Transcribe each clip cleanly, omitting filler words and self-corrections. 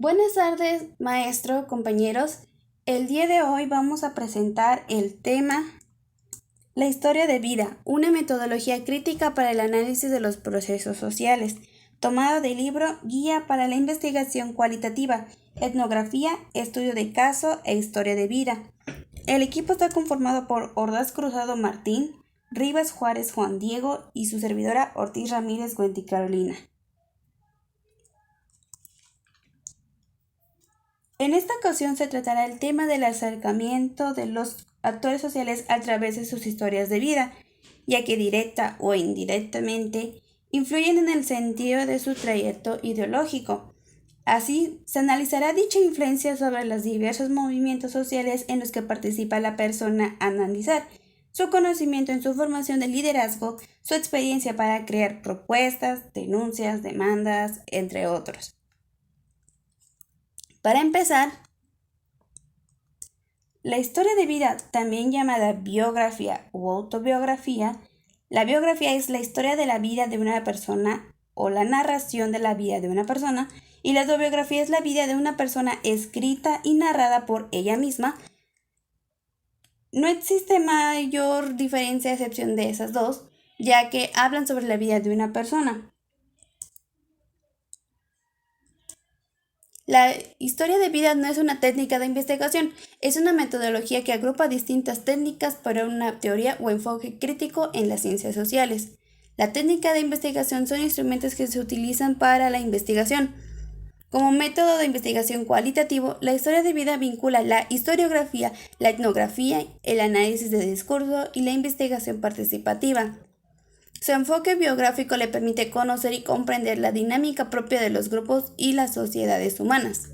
Buenas tardes, maestro, compañeros. El día de hoy vamos a presentar el tema La historia de vida, una metodología crítica para el análisis de los procesos sociales, tomado del libro Guía para la Investigación Cualitativa, Etnografía, Estudio de Caso e Historia de Vida. El equipo está conformado por Ordaz Cruzado Martín, Rivas Juárez Juan Diego y su servidora Ortiz Ramírez Güenti Carolina. En esta ocasión se tratará el tema del acercamiento de los actores sociales a través de sus historias de vida, ya que directa o indirectamente influyen en el sentido de su trayecto ideológico. Así, se analizará dicha influencia sobre los diversos movimientos sociales en los que participa la persona a analizar, su conocimiento en su formación de liderazgo, su experiencia para crear propuestas, denuncias, demandas, entre otros. Para empezar, la historia de vida, también llamada biografía o autobiografía, la biografía es la historia de la vida de una persona o la narración de la vida de una persona, y la autobiografía es la vida de una persona escrita y narrada por ella misma. No existe mayor diferencia a excepción de esas dos, ya que hablan sobre la vida de una persona. La historia de vida no es una técnica de investigación, es una metodología que agrupa distintas técnicas para una teoría o enfoque crítico en las ciencias sociales. La técnica de investigación son instrumentos que se utilizan para la investigación. Como método de investigación cualitativo, la historia de vida vincula la historiografía, la etnografía, el análisis de discurso y la investigación participativa. Su enfoque biográfico le permite conocer y comprender la dinámica propia de los grupos y las sociedades humanas.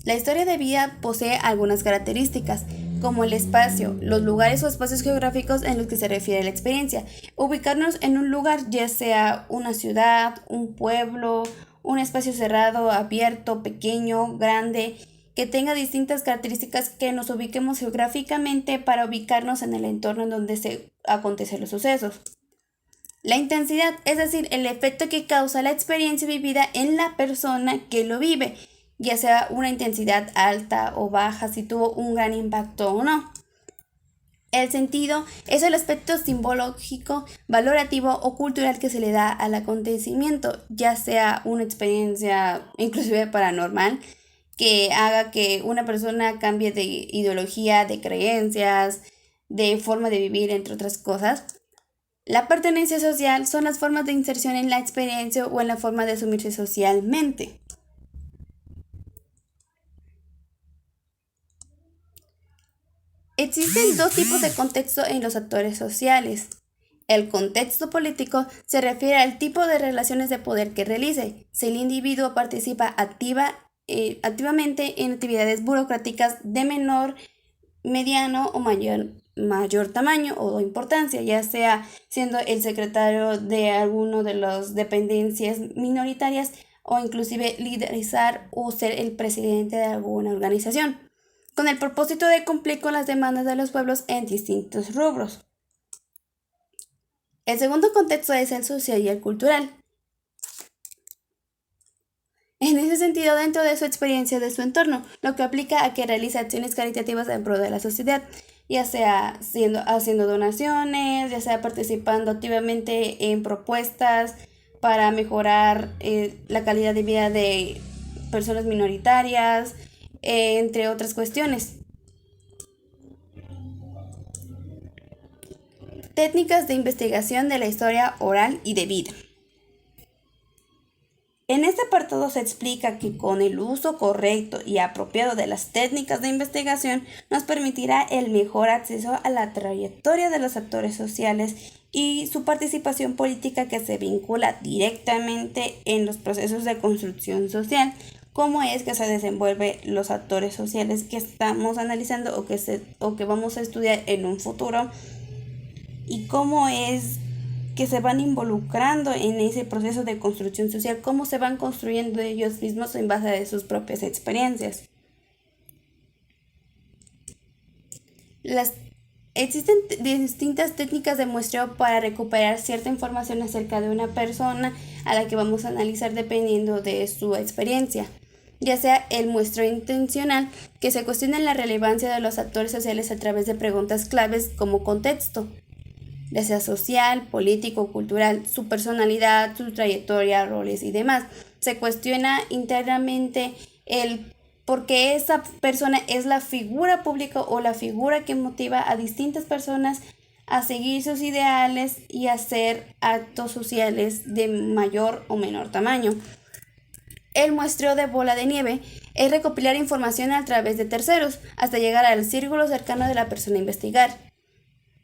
La historia de vida posee algunas características, como el espacio, los lugares o espacios geográficos en los que se refiere la experiencia. Ubicarnos en un lugar, ya sea una ciudad, un pueblo, un espacio cerrado, abierto, pequeño, grande, que tenga distintas características, que nos ubiquemos geográficamente para ubicarnos en el entorno en donde se acontecen los sucesos. La intensidad, es decir, el efecto que causa la experiencia vivida en la persona que lo vive, ya sea una intensidad alta o baja, si tuvo un gran impacto o no. El sentido es el aspecto simbológico, valorativo o cultural que se le da al acontecimiento, ya sea una experiencia inclusive paranormal, que haga que una persona cambie de ideología, de creencias, de forma de vivir, entre otras cosas. La pertenencia social son las formas de inserción en la experiencia o en la forma de asumirse socialmente. Existen dos tipos de contexto en los actores sociales. El contexto político se refiere al tipo de relaciones de poder que realice, si el individuo participa activamente en actividades burocráticas de menor, mediano o mayor tamaño o importancia, ya sea siendo el secretario de alguno de las dependencias minoritarias o inclusive liderizar o ser el presidente de alguna organización, con el propósito de cumplir con las demandas de los pueblos en distintos rubros. El segundo contexto es el social y el cultural. En ese sentido, dentro de su experiencia de su entorno, lo que aplica a que realiza acciones caritativas en pro de la sociedad, ya sea haciendo donaciones, ya sea participando activamente en propuestas para mejorar la calidad de vida de personas minoritarias, entre otras cuestiones. Técnicas de investigación de la historia oral y de vida. En este apartado se explica que con el uso correcto y apropiado de las técnicas de investigación nos permitirá el mejor acceso a la trayectoria de los actores sociales y su participación política, que se vincula directamente en los procesos de construcción social, cómo es que se desenvuelven los actores sociales que estamos analizando o que vamos a estudiar en un futuro, y cómo es que se van involucrando en ese proceso de construcción social, cómo se van construyendo ellos mismos en base a sus propias experiencias. Las Existen distintas técnicas de muestreo para recuperar cierta información acerca de una persona a la que vamos a analizar dependiendo de su experiencia, ya sea el muestreo intencional, que se cuestiona la relevancia de los actores sociales a través de preguntas claves como contexto, ya sea social, político, cultural, su personalidad, su trayectoria, roles y demás. Se cuestiona internamente el por qué esa persona es la figura pública o la figura que motiva a distintas personas a seguir sus ideales y a hacer actos sociales de mayor o menor tamaño. El muestreo de bola de nieve es recopilar información a través de terceros hasta llegar al círculo cercano de la persona a investigar,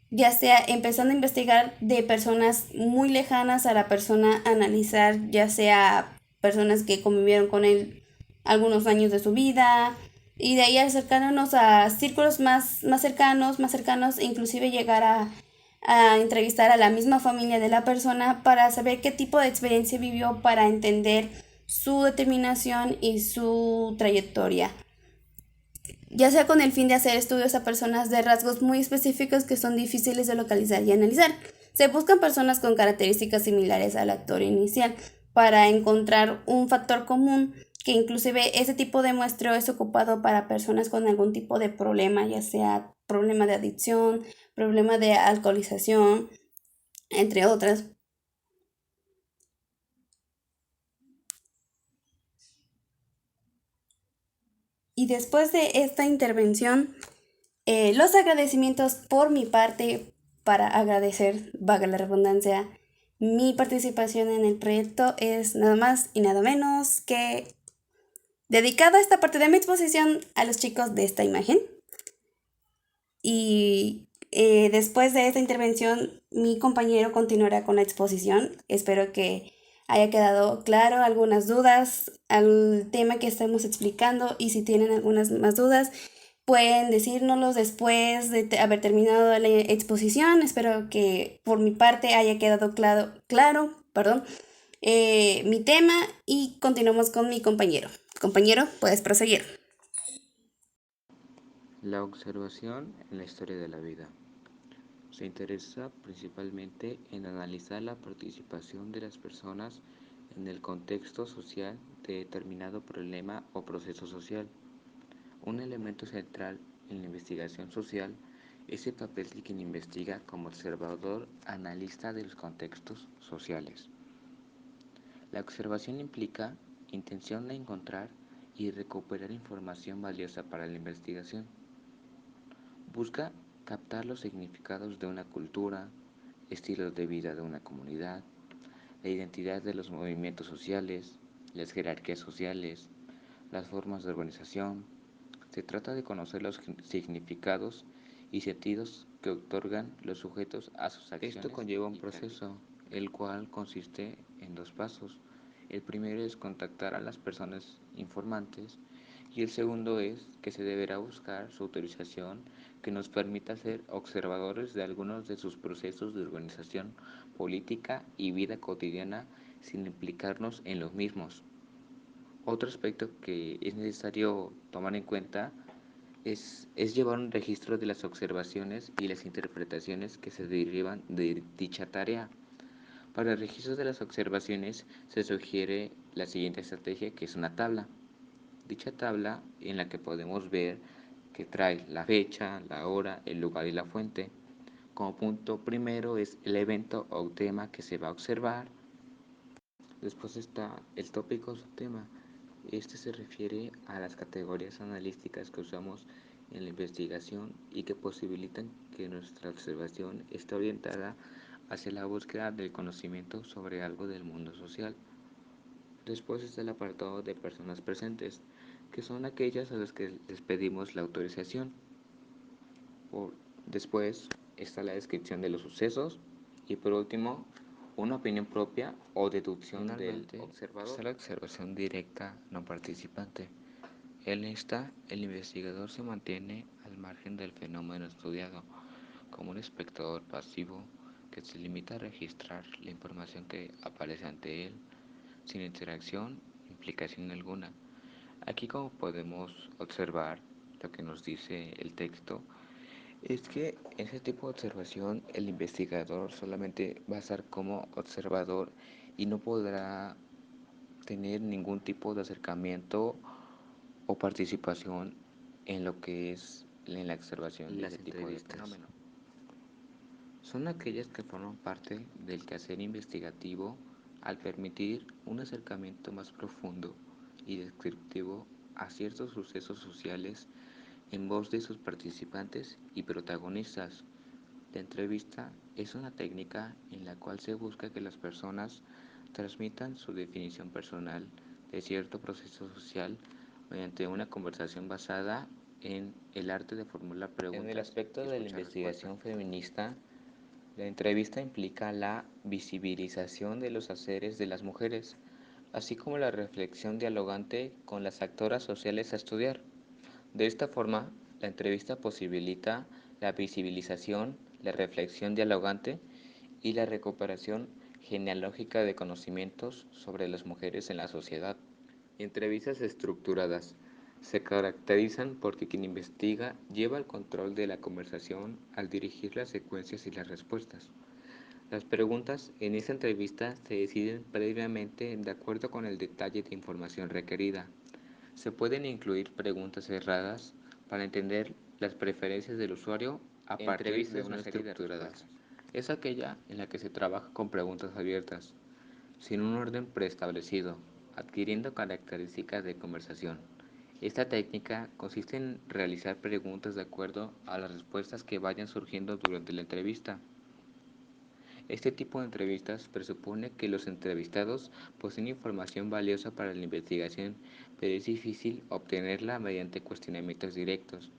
ya sea empezando a investigar de personas muy lejanas a la persona a analizar, ya sea personas que convivieron con él algunos años de su vida, y de ahí acercándonos a círculos más cercanos, e inclusive llegar a entrevistar a la misma familia de la persona para saber qué tipo de experiencia vivió, para entender su determinación y su trayectoria, ya sea con el fin de hacer estudios a personas de rasgos muy específicos que son difíciles de localizar y analizar. Se buscan personas con características similares al actor inicial para encontrar un factor común, que inclusive ese tipo de muestreo es ocupado para personas con algún tipo de problema, ya sea problema de adicción, problema de alcoholización, entre otras. Y después de esta intervención, los agradecimientos por mi parte, para agradecer, vaga la redundancia, mi participación en el proyecto, es nada más y nada menos que dedicada esta parte de mi exposición a los chicos de esta imagen. Y después de esta intervención, mi compañero continuará con la exposición. Espero que haya quedado claro algunas dudas al tema que estamos explicando, y si tienen algunas más dudas, pueden decírnoslos después de haber terminado la exposición. Espero que por mi parte haya quedado claro, mi tema, y continuamos con mi compañero. Compañero, puedes proseguir. La observación en la historia de la vida. Se interesa principalmente en analizar la participación de las personas en el contexto social de determinado problema o proceso social. Un elemento central en la investigación social es el papel de quien investiga como observador analista de los contextos sociales. La observación implica intención de encontrar y recuperar información valiosa para la investigación. Busca captar los significados de una cultura, estilos de vida de una comunidad, la identidad de los movimientos sociales, las jerarquías sociales, las formas de organización. Se trata de conocer los significados y sentidos que otorgan los sujetos a sus acciones. Esto conlleva un proceso, el cual consiste en dos pasos. El primero es contactar a las personas informantes, y el segundo es que se deberá buscar su autorización que nos permita ser observadores de algunos de sus procesos de organización política y vida cotidiana sin implicarnos en los mismos. Otro aspecto que es necesario tomar en cuenta es llevar un registro de las observaciones y las interpretaciones que se derivan de dicha tarea. Para el registro de las observaciones se sugiere la siguiente estrategia, que es una tabla. Dicha tabla, en la que podemos ver que trae la fecha, la hora, el lugar y la fuente. Como punto primero es el evento o tema que se va a observar. Después está el tópico o subtema. Este se refiere a las categorías analíticas que usamos en la investigación y que posibilitan que nuestra observación esté orientada hacia la búsqueda del conocimiento sobre algo del mundo social. Después está el apartado de personas presentes, que son aquellas a las que les pedimos la autorización. Después está la descripción de los sucesos y por último una opinión propia o deducción del observador. Está la observación directa no participante. En esta, el investigador se mantiene al margen del fenómeno estudiado, como un espectador pasivo que se limita a registrar la información que aparece ante él, sin interacción, implicación alguna. Aquí, como podemos observar lo que nos dice el texto, Es que en ese tipo de observación el investigador solamente va a estar como observador y no podrá tener ningún tipo de acercamiento o participación en lo que es en la observación de ese tipo de fenómeno. Son aquellas que forman parte del quehacer investigativo al permitir un acercamiento más profundo y descriptivo a ciertos sucesos sociales en voz de sus participantes y protagonistas. La entrevista es una técnica en la cual se busca que las personas transmitan su definición personal de cierto proceso social mediante una conversación basada en el arte de formular preguntas. En el aspecto de la investigación feminista, la entrevista implica la visibilización de los haceres de las mujeres, así como la reflexión dialogante con las actoras sociales a estudiar. De esta forma, la entrevista posibilita la visibilización, la reflexión dialogante y la recuperación genealógica de conocimientos sobre las mujeres en la sociedad. Entrevistas estructuradas se caracterizan porque quien investiga lleva el control de la conversación al dirigir las secuencias y las respuestas. Las preguntas en esta entrevista se deciden previamente de acuerdo con el detalle de información requerida. Se pueden incluir preguntas cerradas para entender las preferencias del usuario a partir de una serie de respuestas. Es aquella en la que se trabaja con preguntas abiertas, sin un orden preestablecido, adquiriendo características de conversación. Esta técnica consiste en realizar preguntas de acuerdo a las respuestas que vayan surgiendo durante la entrevista. Este tipo de entrevistas presupone que los entrevistados poseen información valiosa para la investigación, pero es difícil obtenerla mediante cuestionamientos directos.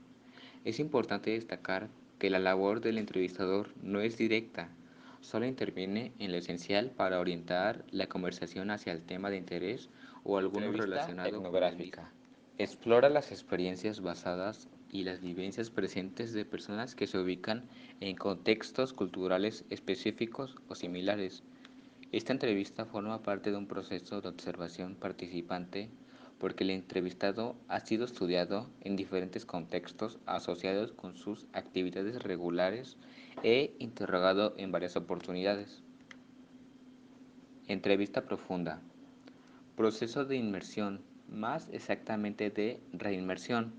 Es importante destacar que la labor del entrevistador no es directa, solo interviene en lo esencial para orientar la conversación hacia el tema de interés o alguno relacionado con el mismo. Explora las experiencias basadas y las vivencias presentes de personas que se ubican en contextos culturales específicos o similares. Esta entrevista forma parte de un proceso de observación participante porque el entrevistado ha sido estudiado en diferentes contextos asociados con sus actividades regulares e interrogado en varias oportunidades. Entrevista profunda. Proceso de inmersión, más exactamente de reinmersión,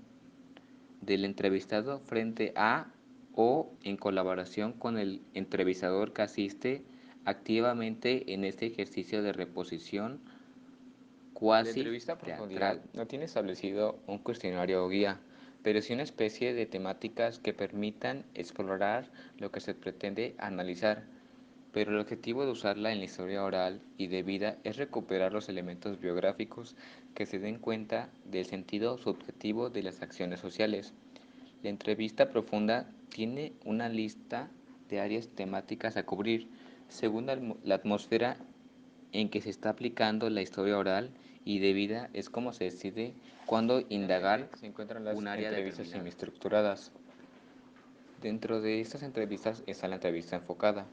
del entrevistado frente a o en colaboración con el entrevistador que asiste activamente en este ejercicio de reposición cuasi teatral. La entrevista a profundidad no tiene establecido un cuestionario o guía, pero sí una especie de temáticas que permitan explorar lo que se pretende analizar. Pero el objetivo de usarla en la historia oral y de vida es recuperar los elementos biográficos que se den cuenta del sentido subjetivo de las acciones sociales. La entrevista profunda tiene una lista de áreas temáticas a cubrir, según la atmósfera en que se está aplicando la historia oral y de vida es como se decide cuándo indagar se encuentran las un área entrevistas semiestructuradas. Dentro de estas entrevistas está la entrevista enfocada.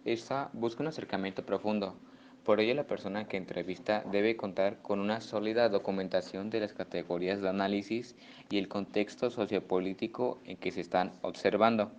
Esta busca un acercamiento profundo. Por ello, la persona que entrevista debe contar con una sólida documentación de las categorías de análisis y el contexto sociopolítico en que se están observando.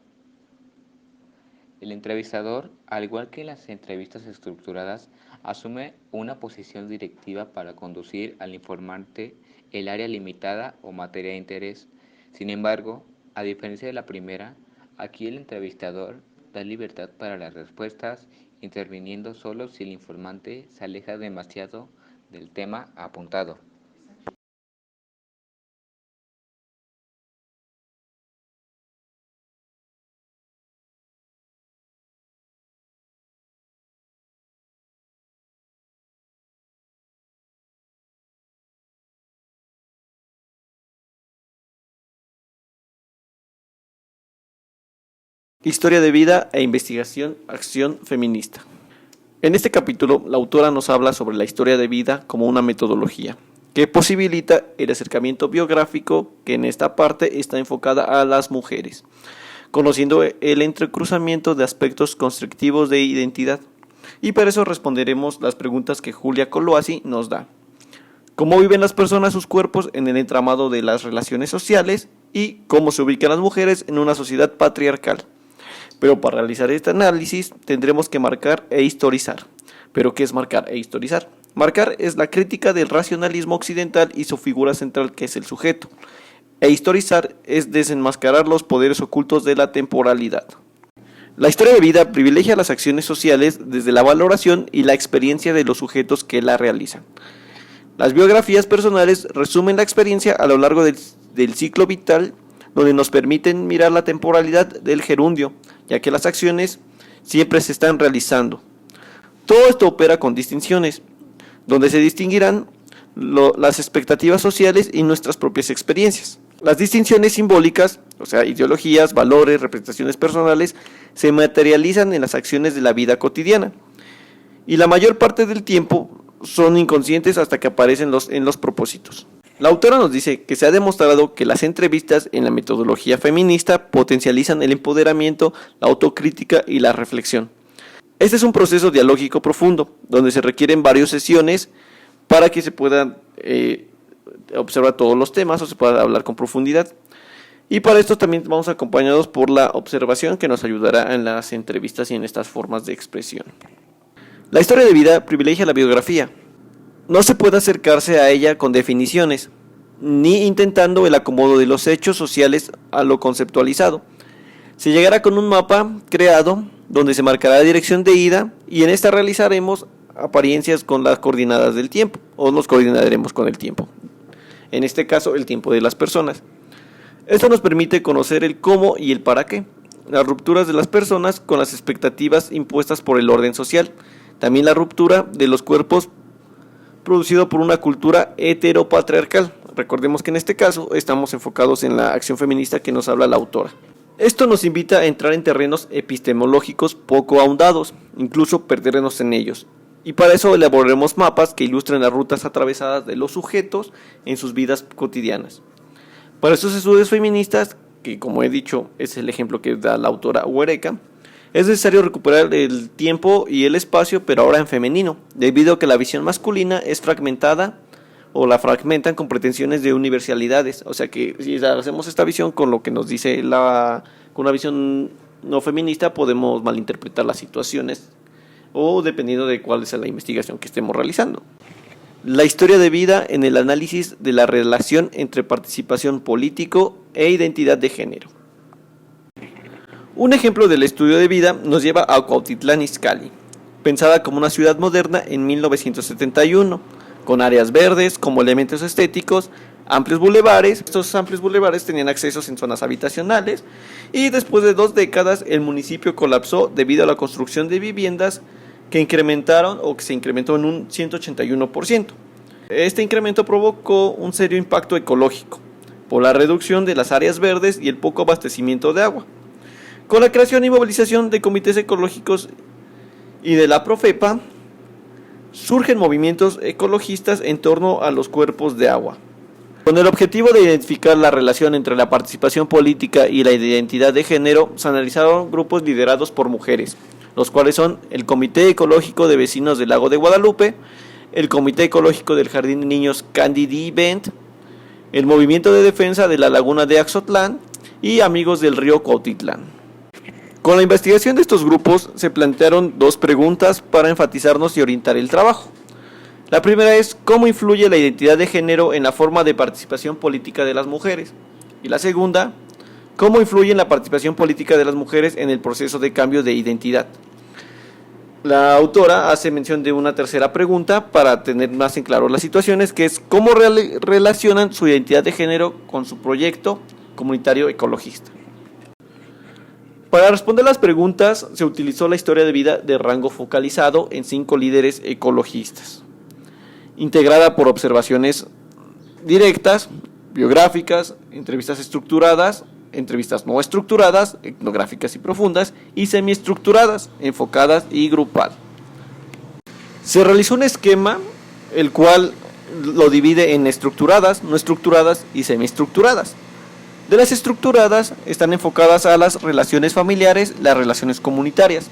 El entrevistador, al igual que en las entrevistas estructuradas, asume una posición directiva para conducir al informante el área limitada o materia de interés. Sin embargo, a diferencia de la primera, aquí el entrevistador da libertad para las respuestas, interviniendo solo si el informante se aleja demasiado del tema apuntado. Historia de vida e investigación, acción feminista. En este capítulo, la autora nos habla sobre la historia de vida como una metodología que posibilita el acercamiento biográfico que en esta parte está enfocada a las mujeres, conociendo el entrecruzamiento de aspectos constructivos de identidad. Y para eso responderemos las preguntas que Julia Coloasi nos da. ¿Cómo viven las personas sus cuerpos en el entramado de las relaciones sociales y cómo se ubican las mujeres en una sociedad patriarcal. Pero para realizar este análisis tendremos que marcar e historizar. ¿Pero qué es marcar e historizar? Marcar es la crítica del racionalismo occidental y su figura central, que es el sujeto. E historizar es desenmascarar los poderes ocultos de la temporalidad. La historia de vida privilegia las acciones sociales desde la valoración y la experiencia de los sujetos que la realizan. Las biografías personales resumen la experiencia a lo largo del ciclo vital, donde nos permiten mirar la temporalidad del gerundio, ya que las acciones siempre se están realizando. Todo esto opera con distinciones, donde se distinguirán las expectativas sociales y nuestras propias experiencias. Las distinciones simbólicas, o sea, ideologías, valores, representaciones personales, se materializan en las acciones de la vida cotidiana, y la mayor parte del tiempo son inconscientes hasta que aparecen en los propósitos. La autora nos dice que se ha demostrado que las entrevistas en la metodología feminista potencializan el empoderamiento, la autocrítica y la reflexión. Este es un proceso dialógico profundo, donde se requieren varias sesiones para que se puedan observar todos los temas o se pueda hablar con profundidad. Y para esto también vamos acompañados por la observación, que nos ayudará en las entrevistas y en estas formas de expresión. La historia de vida privilegia la biografía. No se puede acercarse a ella con definiciones, ni intentando el acomodo de los hechos sociales a lo conceptualizado. Se llegará con un mapa creado donde se marcará la dirección de ida, y en esta realizaremos apariencias con las coordenadas del tiempo, o nos coordinaremos con el tiempo. En este caso, el tiempo de las personas. Esto nos permite conocer el cómo y el para qué, las rupturas de las personas con las expectativas impuestas por el orden social, también la ruptura de los cuerpos producido por una cultura heteropatriarcal. Recordemos que en este caso estamos enfocados en la acción feminista que nos habla la autora. Esto nos invita a entrar en terrenos epistemológicos poco ahondados, incluso perdernos en ellos. Y para eso elaboraremos mapas que ilustren las rutas atravesadas de los sujetos en sus vidas cotidianas. Para estos estudios feministas, que como he dicho es el ejemplo que da la autora Huereca, es necesario recuperar el tiempo y el espacio, pero ahora en femenino, debido a que la visión masculina es fragmentada o la fragmentan con pretensiones de universalidades. O sea que si hacemos esta visión con lo que nos dice con una visión no feminista, podemos malinterpretar las situaciones o dependiendo de cuál es la investigación que estemos realizando. La historia de vida en el análisis de la relación entre participación político e identidad de género. Un ejemplo del estudio de vida nos lleva a Cuautitlán Izcalli, pensada como una ciudad moderna en 1971, con áreas verdes como elementos estéticos, amplios bulevares. Estos amplios bulevares tenían accesos en zonas habitacionales, y después de 2 décadas el municipio colapsó debido a la construcción de viviendas que se incrementó en un 181%. Este incremento provocó un serio impacto ecológico por la reducción de las áreas verdes y el poco abastecimiento de agua. Con la creación y movilización de comités ecológicos y de la Profepa, surgen movimientos ecologistas en torno a los cuerpos de agua. Con el objetivo de identificar la relación entre la participación política y la identidad de género, se analizaron grupos liderados por mujeres, los cuales son el Comité Ecológico de Vecinos del Lago de Guadalupe, el Comité Ecológico del Jardín de Niños Candy Bent, el Movimiento de Defensa de la Laguna de Axotlán y Amigos del Río Cuautitlán. Con la investigación de estos grupos se plantearon 2 preguntas para enfatizarnos y orientar el trabajo. La primera es ¿cómo influye la identidad de género en la forma de participación política de las mujeres? Y la segunda, ¿cómo influye la participación política de las mujeres en el proceso de cambio de identidad? La autora hace mención de una tercera pregunta para tener más en claro las situaciones, que es ¿cómo relacionan su identidad de género con su proyecto comunitario ecologista? Para responder las preguntas se utilizó la historia de vida de rango focalizado en 5 líderes ecologistas, integrada por observaciones directas, biográficas, entrevistas estructuradas, entrevistas no estructuradas, etnográficas y profundas, y semiestructuradas, enfocadas y grupal. Se realizó un esquema el cual lo divide en estructuradas, no estructuradas y semiestructuradas. De las estructuradas están enfocadas a las relaciones familiares, las relaciones comunitarias.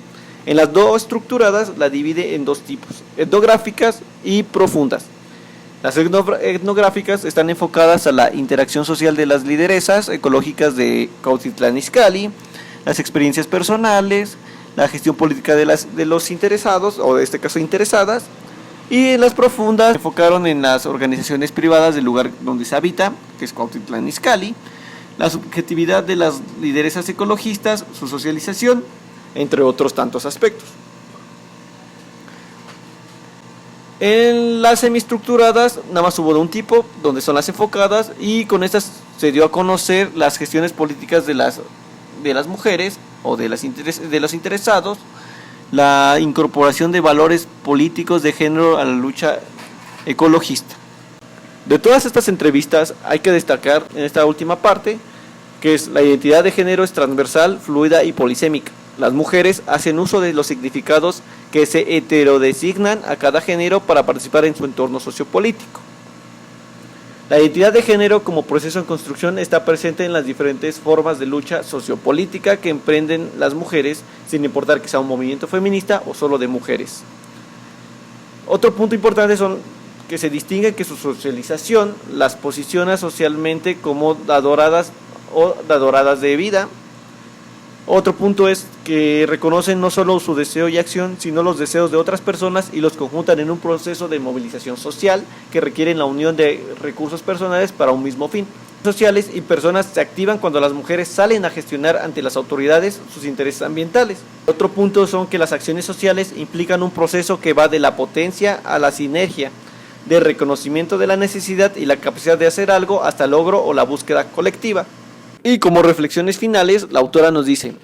En las no estructuradas la divide en 2 tipos, etnográficas y profundas. Las etnográficas están enfocadas a la interacción social de las lideresas ecológicas de Cuautitlán Izcalli, las experiencias personales, la gestión política de los interesados, o en este caso interesadas, y en las profundas se enfocaron en las organizaciones privadas del lugar donde se habita, que es Cuautitlán Izcalli, la subjetividad de las lideresas ecologistas, su socialización, entre otros tantos aspectos. En las semiestructuradas nada más hubo de un tipo, donde son las enfocadas, y con estas se dio a conocer las gestiones políticas de las mujeres o de los interesados, la incorporación de valores políticos de género a la lucha ecologista. De todas estas entrevistas hay que destacar en esta última parte que es la identidad de género es transversal, fluida y polisémica. Las mujeres hacen uso de los significados que se heterodesignan a cada género para participar en su entorno sociopolítico. La identidad de género como proceso en construcción está presente en las diferentes formas de lucha sociopolítica que emprenden las mujeres, sin importar que sea un movimiento feminista o solo de mujeres. Otro punto importante son que se distingue que su socialización las posiciona socialmente como dadoradas o dadoradas de vida. Otro punto es que reconocen no solo su deseo y acción, sino los deseos de otras personas y los conjuntan en un proceso de movilización social que requieren la unión de recursos personales para un mismo fin. Sociales y personas se activan cuando las mujeres salen a gestionar ante las autoridades sus intereses ambientales. Otro punto son que las acciones sociales implican un proceso que va de la potencia a la sinergia, de reconocimiento de la necesidad y la capacidad de hacer algo hasta el logro o la búsqueda colectiva. Y como reflexiones finales, la autora nos dice: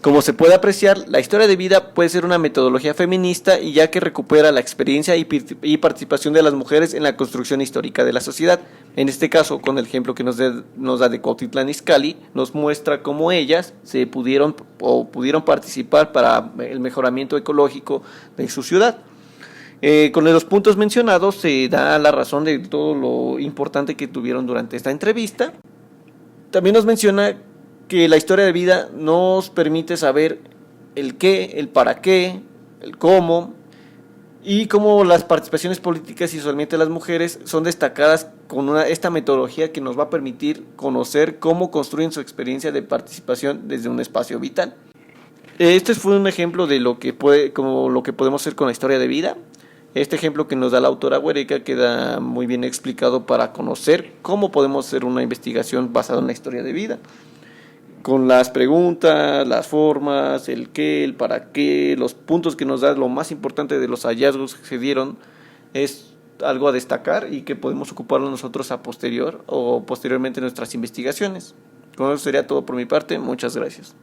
como se puede apreciar, la historia de vida puede ser una metodología feminista y ya que recupera la experiencia y participación de las mujeres en la construcción histórica de la sociedad. En este caso, con el ejemplo que nos da de Cuautitlán Izcalli, nos muestra cómo ellas pudieron participar para el mejoramiento ecológico de su ciudad. Con los puntos mencionados se da la razón de todo lo importante que tuvieron durante esta entrevista. También nos menciona que la historia de vida nos permite saber el qué, el para qué, el cómo, y cómo las participaciones políticas y usualmente las mujeres son destacadas con esta metodología que nos va a permitir conocer cómo construyen su experiencia de participación desde un espacio vital. Este fue un ejemplo de lo que podemos hacer con la historia de vida. Este ejemplo que nos da la autora Huereca queda muy bien explicado para conocer cómo podemos hacer una investigación basada en la historia de vida. Con las preguntas, las formas, el qué, el para qué, los puntos que nos da, lo más importante de los hallazgos que se dieron, es algo a destacar y que podemos ocuparlo nosotros posteriormente en nuestras investigaciones. Con eso sería todo por mi parte. Muchas gracias.